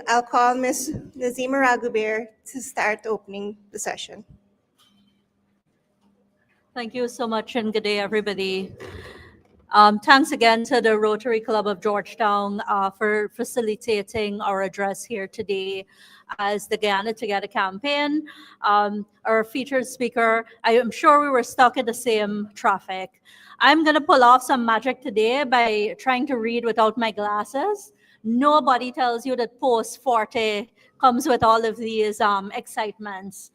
I'll call Ms. Nazima Raguber to start opening the session. Thank you so much, and good day, everybody. Thanks again to the Rotary Club of Georgetown for facilitating our address here today as the Guyana Together campaign. Our featured speaker, I am sure we were stuck in the same traffic. I'm going to pull off some magic today by trying to read without my glasses. Nobody tells you that post Forte comes with all of these excitements.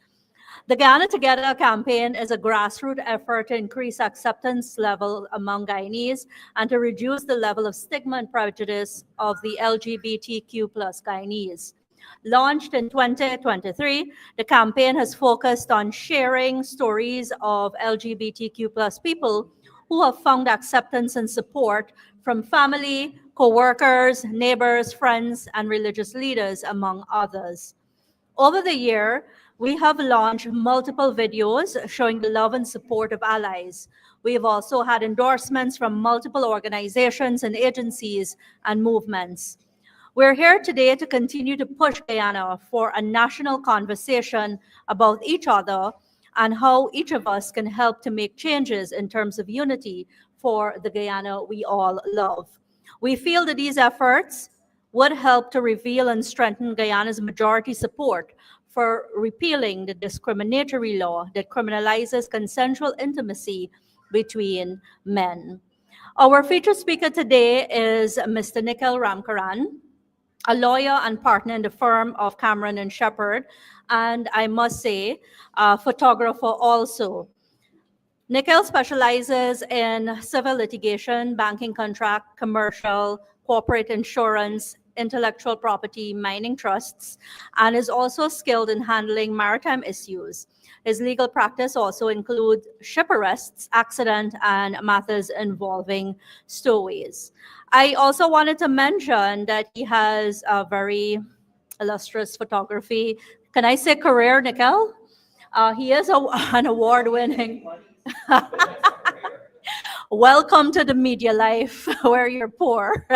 The Guyana Together campaign is a grassroots effort to increase acceptance level among Guyanese and to reduce the level of stigma and prejudice of the LGBTQ plus Guyanese. Launched in 2023, the campaign has focused on sharing stories of LGBTQ plus people who have found acceptance and support from family, co-workers, neighbors, friends, and religious leaders, among others. Over the year, we have launched multiple videos showing the love and support of allies. We have also had endorsements from multiple organizations and agencies and movements. We're here today to continue to push Guyana for a national conversation about each other and how each of us can help to make changes in terms of unity for the Guyana we all love. We feel that these efforts would help to reveal and strengthen Guyana's majority support for repealing the discriminatory law that criminalizes consensual intimacy between men. Our featured speaker today is Mr. Nikhil Ramkaran, a lawyer and partner in the firm of Cameron and Shepherd, and I must say, a photographer also. Nikhil specializes in civil litigation, banking contract, commercial, corporate insurance, intellectual property, mining trusts, and is also skilled in handling maritime issues. His legal practice also includes ship arrests, accident, and matters involving stowaways. I also wanted to mention that he has a very illustrious photography. Can I say career, Nikhil? He is an award-winning. Welcome to the media life where you're poor.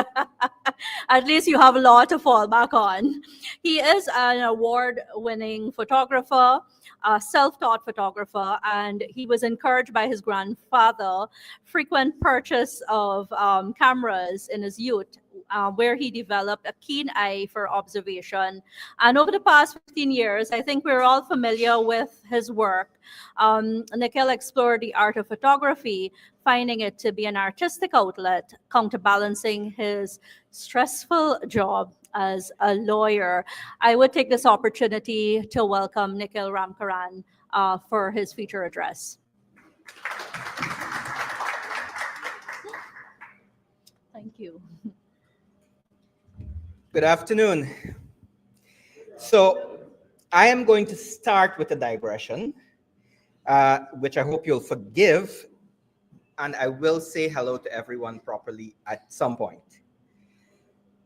At least you have a lot to fall back on. He is an award-winning photographer, a self-taught photographer, and he was encouraged by his grandfather, frequent purchase of cameras in his youth, where he developed a keen eye for observation. And over the past 15 years, I think we're all familiar with his work. Nikhil explored the art of photography, finding it to be an artistic outlet, counterbalancing his stressful job as a lawyer. I would take this opportunity to welcome Nikhil Ramkaran for his feature address. Thank you. Good afternoon. So I am going to start with a digression, which I hope you'll forgive, and I will say hello to everyone properly at some point.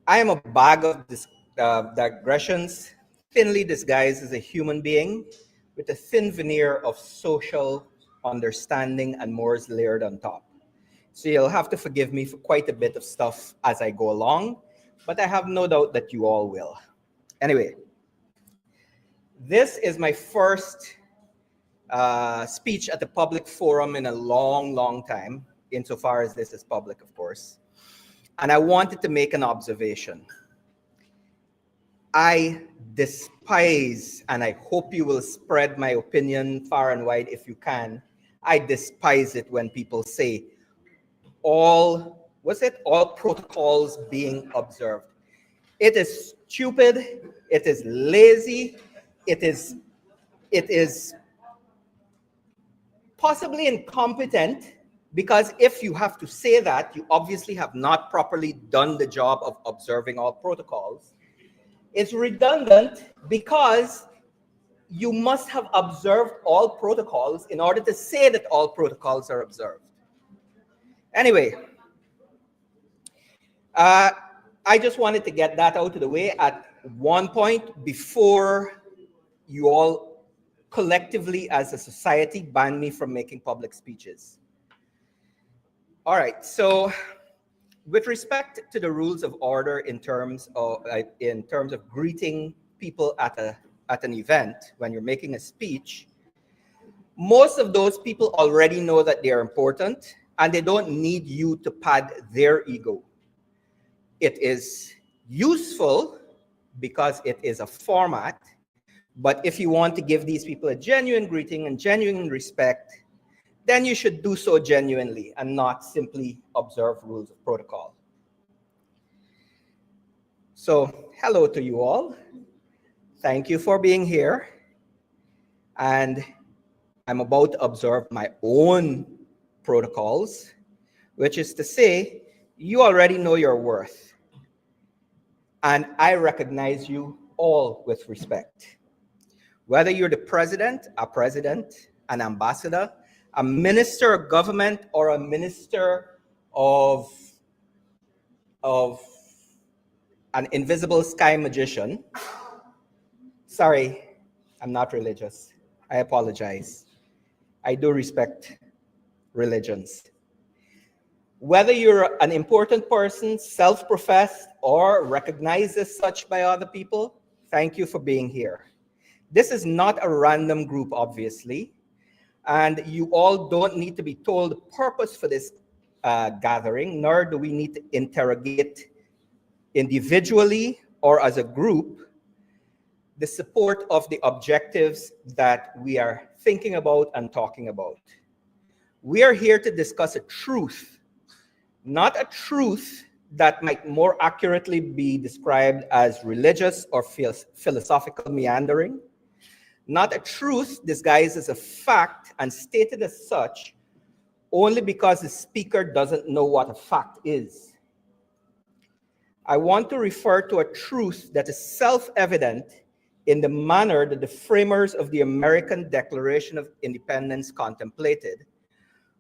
I am a bag of digressions, thinly disguised as a human being with a thin veneer of social understanding and mores layered on top. So you'll have to forgive me for quite a bit of stuff as I go along, but I have no doubt that you all will. Anyway, this is my first speech at a public forum in a long, long time, insofar as this is public, of course. And I wanted to make an observation. I despise, and I hope you will spread my opinion far and wide if you can, I despise it when people say all protocols being observed. It is stupid, it is lazy, it is possibly incompetent, because if you have to say that, you obviously have not properly done the job of observing all protocols. It's redundant because you must have observed all protocols in order to say that all protocols are observed. Anyway, I just wanted to get that out of the way at one point before you all collectively as a society ban me from making public speeches. All right, so With respect to the rules of order in terms of greeting people at an event when you're making a speech, most of those people already know that they are important and they don't need you to pad their ego. It is useful because it is a format, but if you want to give these people a genuine greeting and genuine respect, then you should do so genuinely and not simply observe rules of protocol. So, hello to you all. Thank you for being here. And I'm about to observe my own protocols, which is to say, you already know your worth. And I recognize you all with respect. Whether you're the president, an ambassador, a minister of government, or a minister of an invisible sky magician. Sorry, I'm not religious. I apologize. I do respect religions. Whether you're an important person, self-professed, or recognized as such by other people, thank you for being here. This is not a random group, obviously. And you all don't need to be told the purpose for this gathering, nor do we need to interrogate individually or as a group the support of the objectives that we are thinking about and talking about. We are here to discuss a truth, not a truth that might more accurately be described as religious or philosophical meandering, not a truth disguised as a fact and stated as such only because the speaker doesn't know what a fact is. I want to refer to a truth that is self-evident in the manner that the framers of the American Declaration of Independence contemplated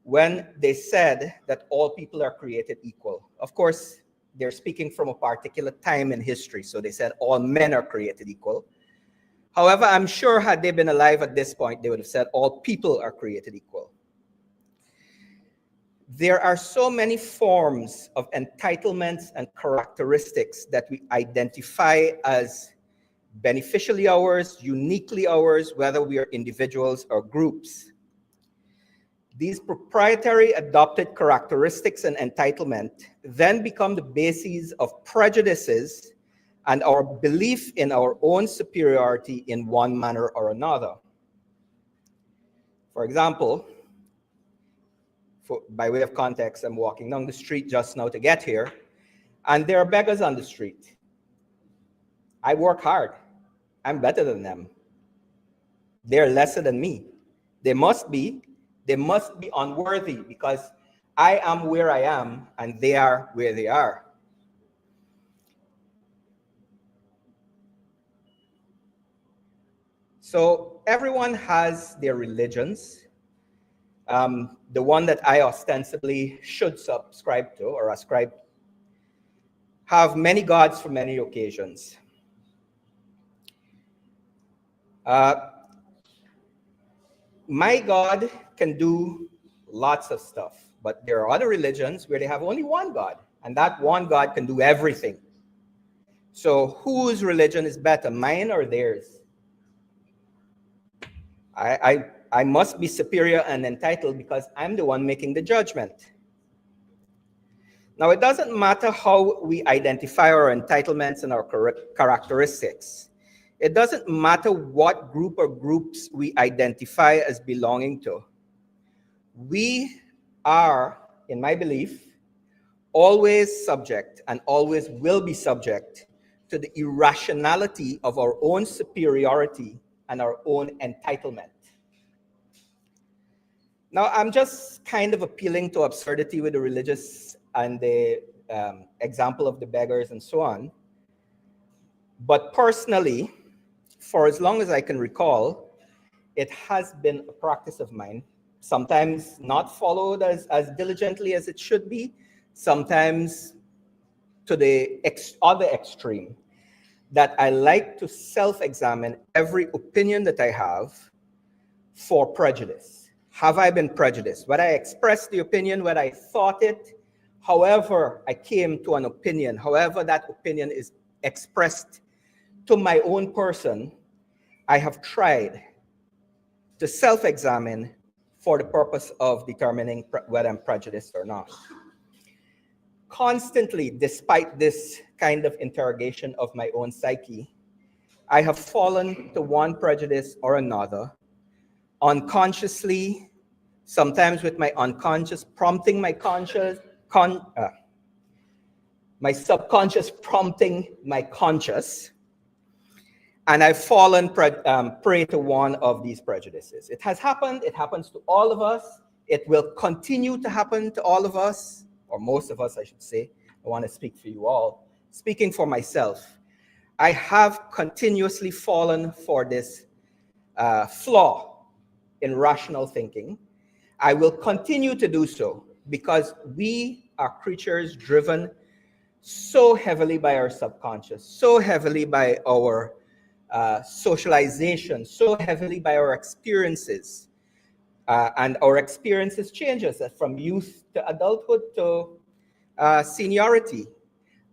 when they said that all people are created equal. Of course, they're speaking from a particular time in history, so they said all men are created equal. However, I'm sure had they been alive at this point, they would have said all people are created equal. There are so many forms of entitlements and characteristics that we identify as beneficially ours, uniquely ours, whether we are individuals or groups. These proprietary adopted characteristics and entitlement then become the bases of prejudices and our belief in our own superiority in one manner or another. For example, by way of context, I'm walking down the street just now to get here, and there are beggars on the street. I work hard. I'm better than them. They're lesser than me. They must be unworthy because I am where I am and they are where they are. So everyone has their religions. The one that I ostensibly should subscribe to or ascribe have many gods for many occasions. My God can do lots of stuff, but there are other religions where they have only one God, and that one God can do everything. So whose religion is better, mine or theirs? I must be superior and entitled because I'm the one making the judgment. Now, it doesn't matter how we identify our entitlements and our characteristics. It doesn't matter what group or groups we identify as belonging to. We are, in my belief, always subject and always will be subject to the irrationality of our own superiority and our own entitlement. Now, I'm just kind of appealing to absurdity with the religious and the example of the beggars and so on. But personally, for as long as I can recall, it has been a practice of mine, sometimes not followed as diligently as it should be, sometimes to the other extreme, that I like to self-examine every opinion that I have for prejudice. Have I been prejudiced? Whether I expressed the opinion, whether I thought it, however I came to an opinion, however that opinion is expressed to my own person, I have tried to self-examine for the purpose of determining whether I'm prejudiced or not. Constantly, despite this kind of interrogation of my own psyche, I have fallen to one prejudice or another, unconsciously, sometimes with my unconscious prompting my conscious, my subconscious prompting my conscious, and I've fallen prey to one of these prejudices. It has happened, it happens to all of us, it will continue to happen to all of us, or most of us, I should say. I want to speak for you all. Speaking for myself, I have continuously fallen for this flaw in rational thinking. I will continue to do so because we are creatures driven so heavily by our subconscious, so heavily by our socialization, so heavily by our experiences. And our experiences change us from youth to adulthood to seniority.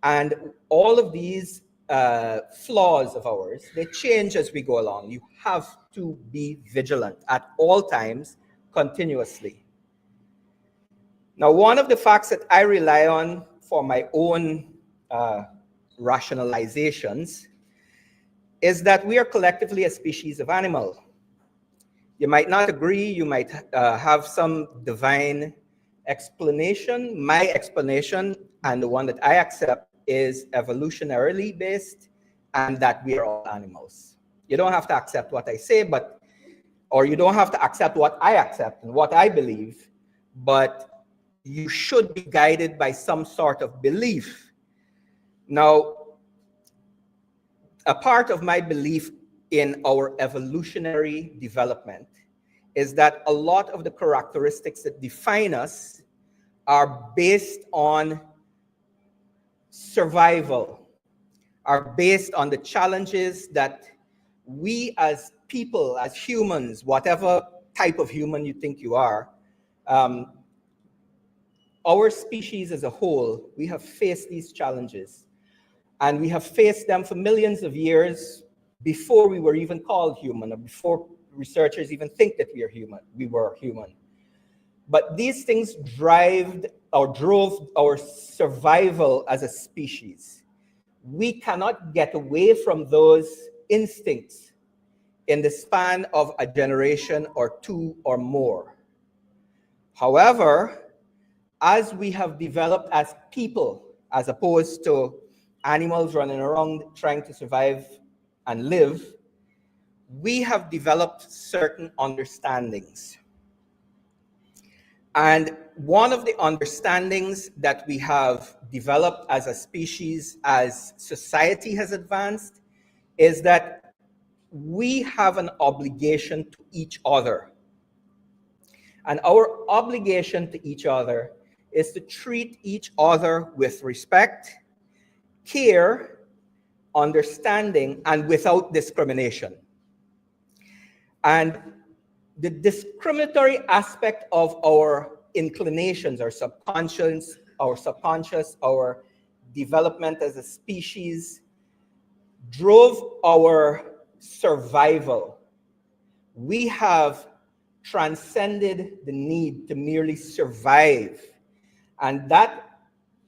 And all of these flaws of ours, they change as we go along. You have to be vigilant at all times, continuously. Now, one of the facts that I rely on for my own rationalizations is that we are collectively a species of animal. You might not agree, you might have some divine explanation. My explanation, and the one that I accept, is evolutionarily based, and that we are all animals. You don't have to accept what I say, or you don't have to accept what I accept and what I believe, but you should be guided by some sort of belief. Now, a part of my belief in our evolutionary development is that a lot of the characteristics that define us are based on survival, are based on the challenges that we as people, as humans, whatever type of human you think you are, our species as a whole, we have faced these challenges. And we have faced them for millions of years before we were even called human, or before researchers even think that we were human. But these things drove our survival as a species. We cannot get away from those instincts in the span of a generation or two or more. However, as we have developed as people, as opposed to animals running around trying to survive and live, we have developed certain understandings. And one of the understandings that we have developed as a species, as society has advanced, is that we have an obligation to each other. And our obligation to each other is to treat each other with respect, care, understanding, and without discrimination. And the discriminatory aspect of our inclinations, our subconscious, our development as a species, drove our survival. We have transcended the need to merely survive. And that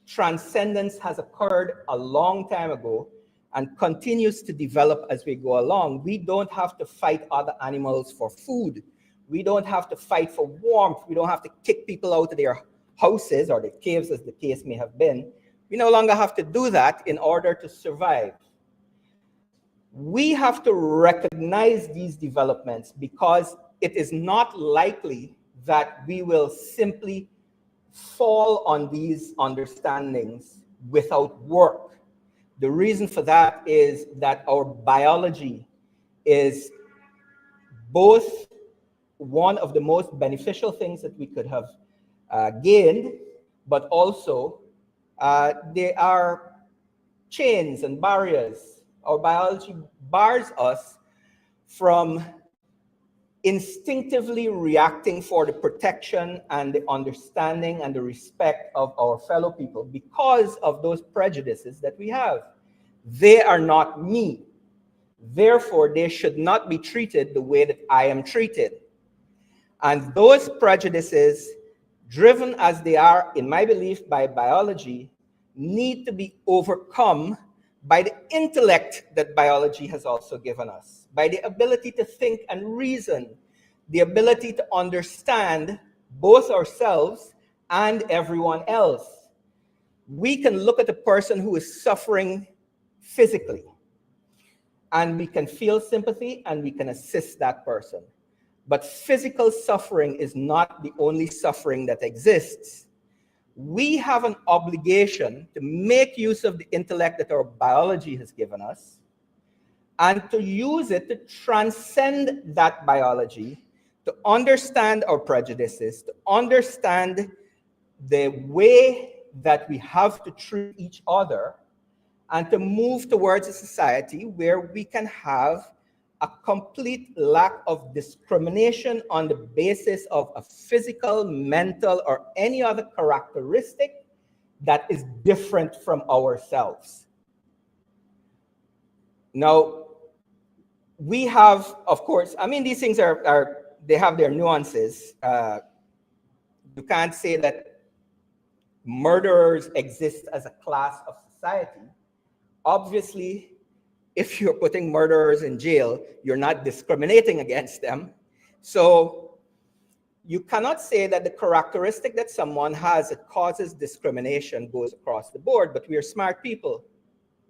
transcendence has occurred a long time ago and continues to develop as we go along. We don't have to fight other animals for food. We don't have to fight for warmth. We don't have to kick people out of their houses or their caves, as the case may have been. We no longer have to do that in order to survive. We have to recognize these developments because it is not likely that we will simply fall on these understandings without work. The reason for that is that our biology is both one of the most beneficial things that we could have gained, but also there are chains and barriers. Our biology bars us from instinctively reacting for the protection and the understanding and the respect of our fellow people because of those prejudices that we have. They are not me. Therefore, they should not be treated the way that I am treated. And those prejudices, driven as they are, in my belief, by biology, need to be overcome by the intellect that biology has also given us, by the ability to think and reason, the ability to understand both ourselves and everyone else. We can look at a person who is suffering physically, and we can feel sympathy and we can assist that person. But physical suffering is not the only suffering that exists. We have an obligation to make use of the intellect that our biology has given us and to use it to transcend that biology, to understand our prejudices, to understand the way that we have to treat each other, and to move towards a society where we can have a complete lack of discrimination on the basis of a physical, mental, or any other characteristic that is different from ourselves. Now, we have, of course, I mean, these things they have their nuances. You can't say that murderers exist as a class of society. Obviously, if you're putting murderers in jail, you're not discriminating against them. So you cannot say that the characteristic that someone has that causes discrimination goes across the board, but we are smart people.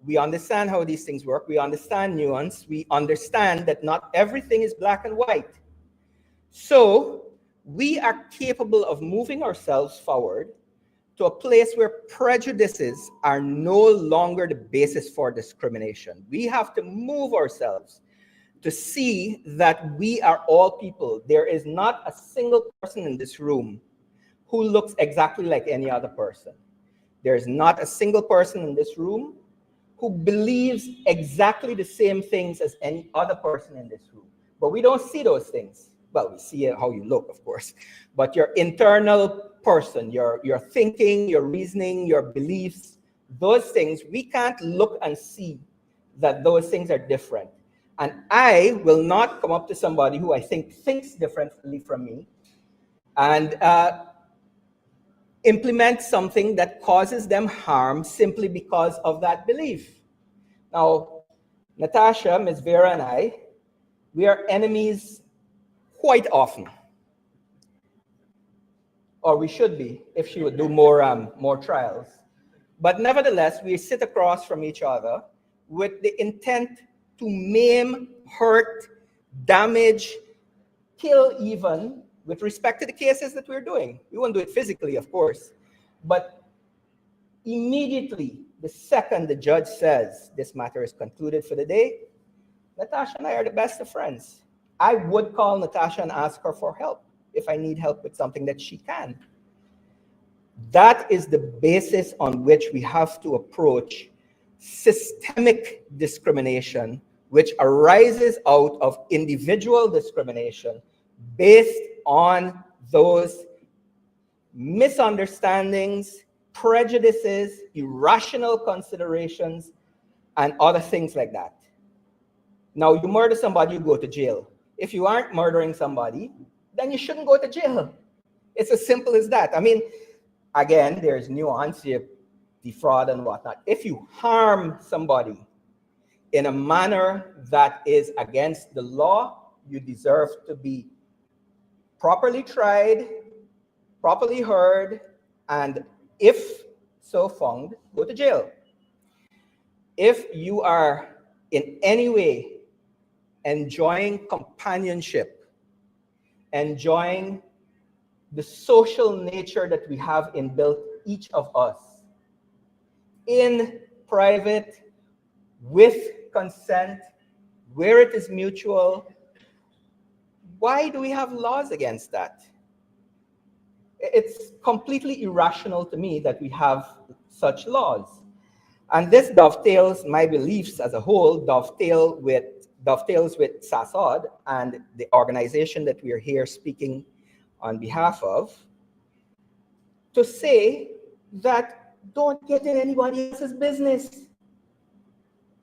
We understand how these things work. We understand nuance. We understand that not everything is black and white. So we are capable of moving ourselves forward to a place where prejudices are no longer the basis for discrimination. We have to move ourselves to see that we are all people. There is not a single person in this room who looks exactly like any other person. There is not a single person in this room who believes exactly the same things as any other person in this room. But we don't see those things. Well, we see how you look, of course, but your internal person, your thinking, your reasoning, your beliefs, those things, we can't look and see that those things are different. And I will not come up to somebody who I think thinks differently from me and implement something that causes them harm simply because of that belief. Now, Natasha, Ms. Vera, and I, we are enemies quite often. Or we should be, if she would do more trials. But nevertheless, we sit across from each other with the intent to maim, hurt, damage, kill even, with respect to the cases that we're doing. We won't do it physically, of course. But immediately, the second the judge says this matter is concluded for the day, Natasha and I are the best of friends. I would call Natasha and ask her for help if I need help with something that she can. That is the basis on which we have to approach systemic discrimination, which arises out of individual discrimination based on those misunderstandings, prejudices, irrational considerations, and other things like that. Now, you murder somebody, you go to jail. If you aren't murdering somebody, then you shouldn't go to jail. It's as simple as that. I mean, again, there's nuance, you defraud and whatnot. If you harm somebody in a manner that is against the law, you deserve to be properly tried, properly heard, and if so found, go to jail. If you are in any way enjoying companionship, enjoying the social nature that we have inbuilt each of us in private, with consent, where it is mutual, why do we have laws against that? It's completely irrational to me that we have such laws. And this dovetails, my beliefs as a whole dovetail with dovetails with SASOD and the organization that we are here speaking on behalf of, to say that don't get in anybody else's business.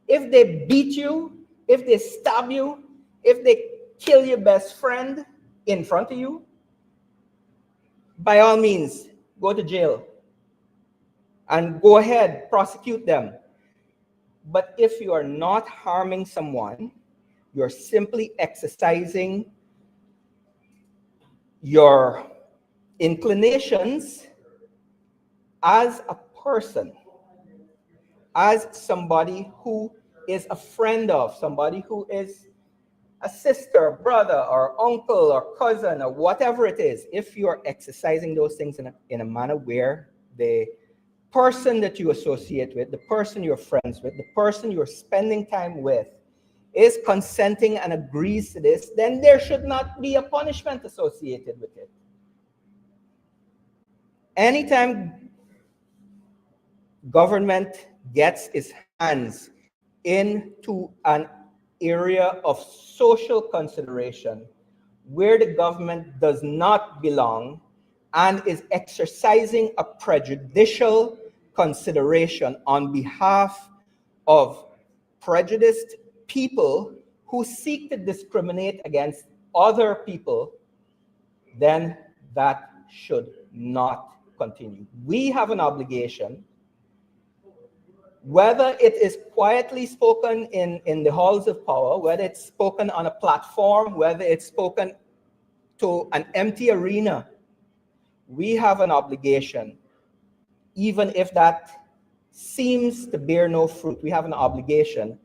If they beat you, if they stab you, if they kill your best friend in front of you, by all means, go to jail and go ahead, prosecute them. But if you are not harming someone, you're simply exercising your inclinations as a person, as somebody who is a friend of, somebody who is a sister, brother, or uncle, or cousin, or whatever it is. If you're exercising those things in a manner where the person that you associate with, the person you're friends with, the person you're spending time with is consenting and agrees to this, then there should not be a punishment associated with it. Anytime government gets its hands into an area of social consideration where the government does not belong and is exercising a prejudicial consideration on behalf of prejudiced people who seek to discriminate against other people, then that should not continue. We have an obligation, whether it is quietly spoken in the halls of power, whether it's spoken on a platform, whether it's spoken to an empty arena, we have an obligation, even if that seems to bear no fruit, we have an obligation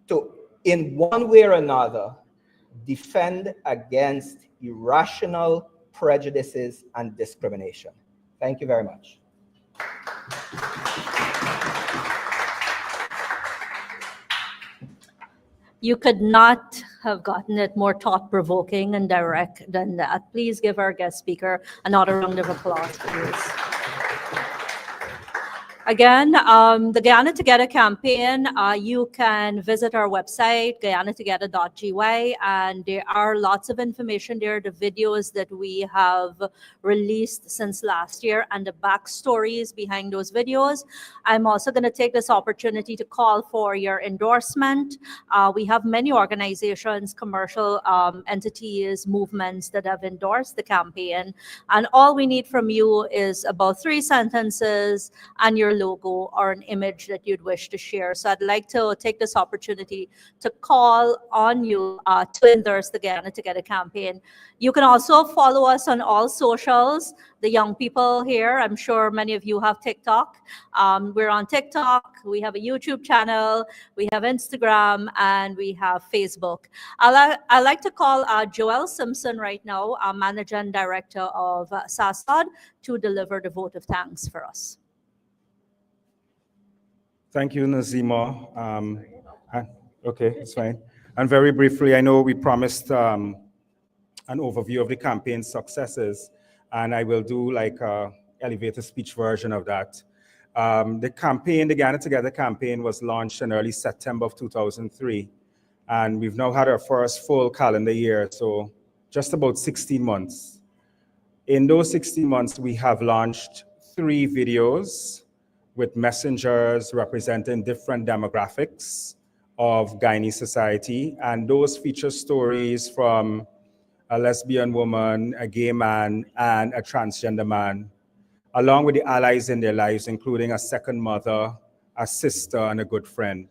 to, in one way or another, defend against irrational prejudices and discrimination. Thank you very much. You could not have gotten it more thought-provoking and direct than that. Please give our guest speaker another round of applause, please. Again, the Guyana Together campaign, you can visit our website, guyanatogether.gy, and there are lots of information there, the videos that we have released since last year and the backstories behind those videos. I'm also going to take this opportunity to call for your endorsement. We have many organizations, commercial entities, movements that have endorsed the campaign, and all we need from you is about 3 sentences and your logo or an image that you'd wish to share. So I'd like to take this opportunity to call on you to endorse the Guyana Together campaign. You can also follow us on all socials. The young people here, I'm sure many of you have TikTok. We're on TikTok, we have a YouTube channel, we have Instagram, and we have Facebook. I'd like to call Joelle Simpson right now, our Manager and Director of SASOD, to deliver the vote of thanks for us. Thank you, Nazima. Okay, it's fine. And very briefly, I know we promised an overview of the campaign's successes, and I will do like a elevator speech version of that. The campaign, the Guyana Together campaign, was launched in early September of 2003, and we've now had our first full calendar year, so just about 16 months. In those 16 months, we have launched 3 videos with messengers representing different demographics of Guyanese society, and those feature stories from a lesbian woman, a gay man, and a transgender man, along with the allies in their lives, including a second mother, a sister, and a good friend.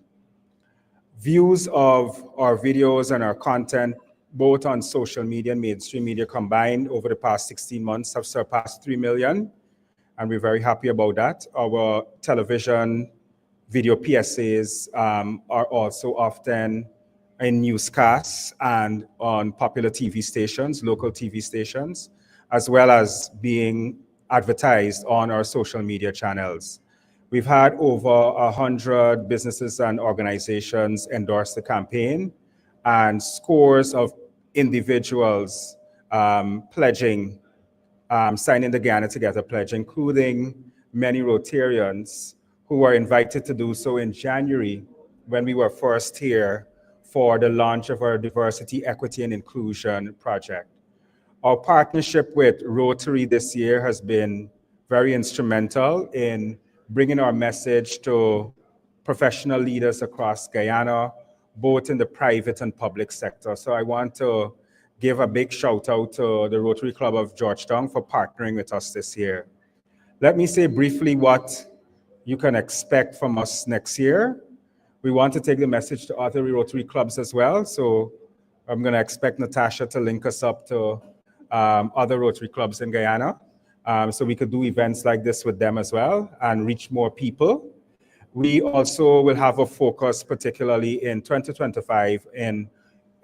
Views of our videos and our content, both on social media and mainstream media combined over the past 16 months, have surpassed 3 million. And we're very happy about that. Our television video PSAs are also often in newscasts and on popular TV stations, local TV stations, as well as being advertised on our social media channels. We've had over 100 businesses and organizations endorse the campaign, and scores of individuals pledging, signing the Guyana Together pledge, including many Rotarians who were invited to do so in January when we were first here for the launch of our Diversity, Equity, and Inclusion project. Our partnership with Rotary this year has been very instrumental in bringing our message to professional leaders across Guyana, both in the private and public sector. So I want to give a big shout out to the Rotary Club of Georgetown for partnering with us this year. Let me say briefly what you can expect from us next year. We want to take the message to other Rotary clubs as well. So I'm going to expect Natasha to link us up to other Rotary clubs in Guyana, so we could do events like this with them as well and reach more people. We also will have a focus, particularly in 2025, in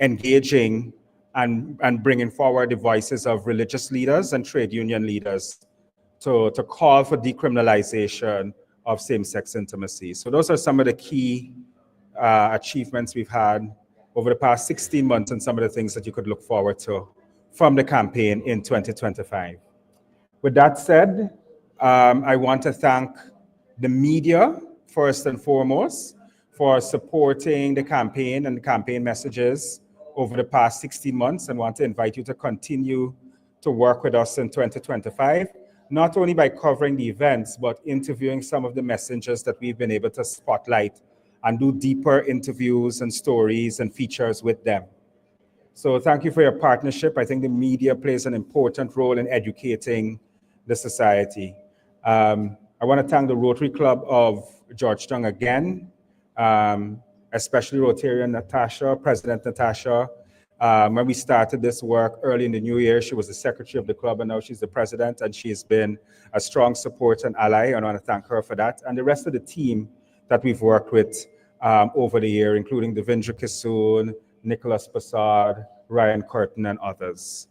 engaging and bringing forward the voices of religious leaders and trade union leaders to call for decriminalization of same-sex intimacy. So those are some of the key achievements we've had over the past 16 months and some of the things that you could look forward to from the campaign in 2025. With that said, I want to thank the media, first and foremost, for supporting the campaign and the campaign messages over the past 16 months, and want to invite you to continue to work with us in 2025, not only by covering the events, but interviewing some of the messengers that we've been able to spotlight and do deeper interviews and stories and features with them. So thank you for your partnership. I think the media plays an important role in educating the society. I want to thank the Rotary Club of Georgetown again, especially Rotarian Natasha, President Natasha. When we started this work early in the new year, she was the secretary of the club, and now she's the president, and she's been a strong support and ally, and I want to thank her for that. And the rest of the team that we've worked with over the year, including Devendra Kissoon, Nicholas Passard, Ryan Curtin, and others.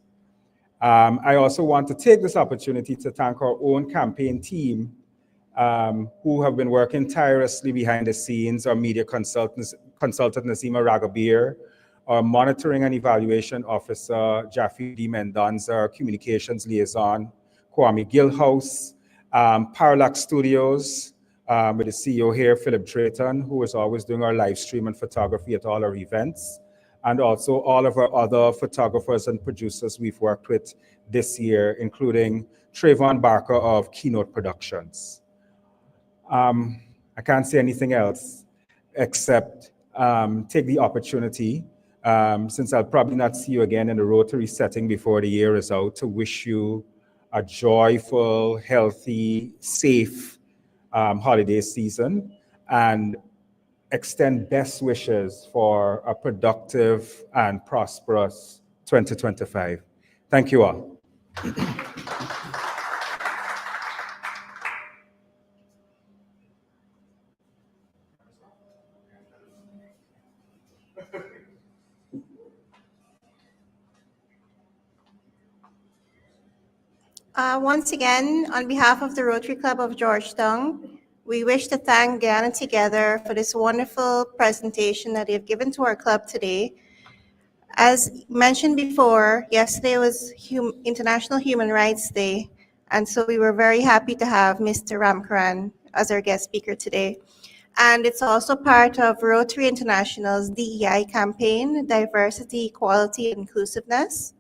I also want to take this opportunity to thank our own campaign team, who have been working tirelessly behind the scenes, our media consultant Nazima Ragabir, our monitoring and evaluation officer, Jaffe D. Mendonza, our communications liaison, Kwame Gilhouse, Parallax Studios, with the CEO here, Philip Drayton, who is always doing our live stream and photography at all our events, and also all of our other photographers and producers we've worked with this year, including Trayvon Barker of Keynote Productions. I can't say anything else except take the opportunity, since I'll probably not see you again in a Rotary setting before the year is out, to wish you a joyful, healthy, safe holiday season, and extend best wishes for a productive and prosperous 2025. Thank you all. Once again, on behalf of the Rotary Club of Georgetown, we wish to thank Guyana Together for this wonderful presentation that they've given to our club today. As mentioned before, yesterday was International Human Rights Day, and so we were very happy to have Mr. Ramkaran as our guest speaker today. And it's also part of Rotary International's DEI campaign, Diversity, Equality, and Inclusiveness.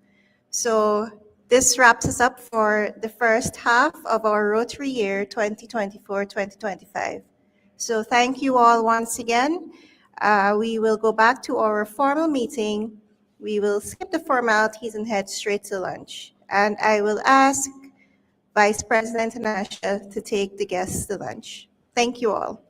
So this wraps us up for the first half of our Rotary year 2024-2025. So thank you all once again. We will go back to our formal meeting. We will skip the formalities and head straight to lunch. And I will ask Vice President Tanasha to take the guests to lunch. Thank you all.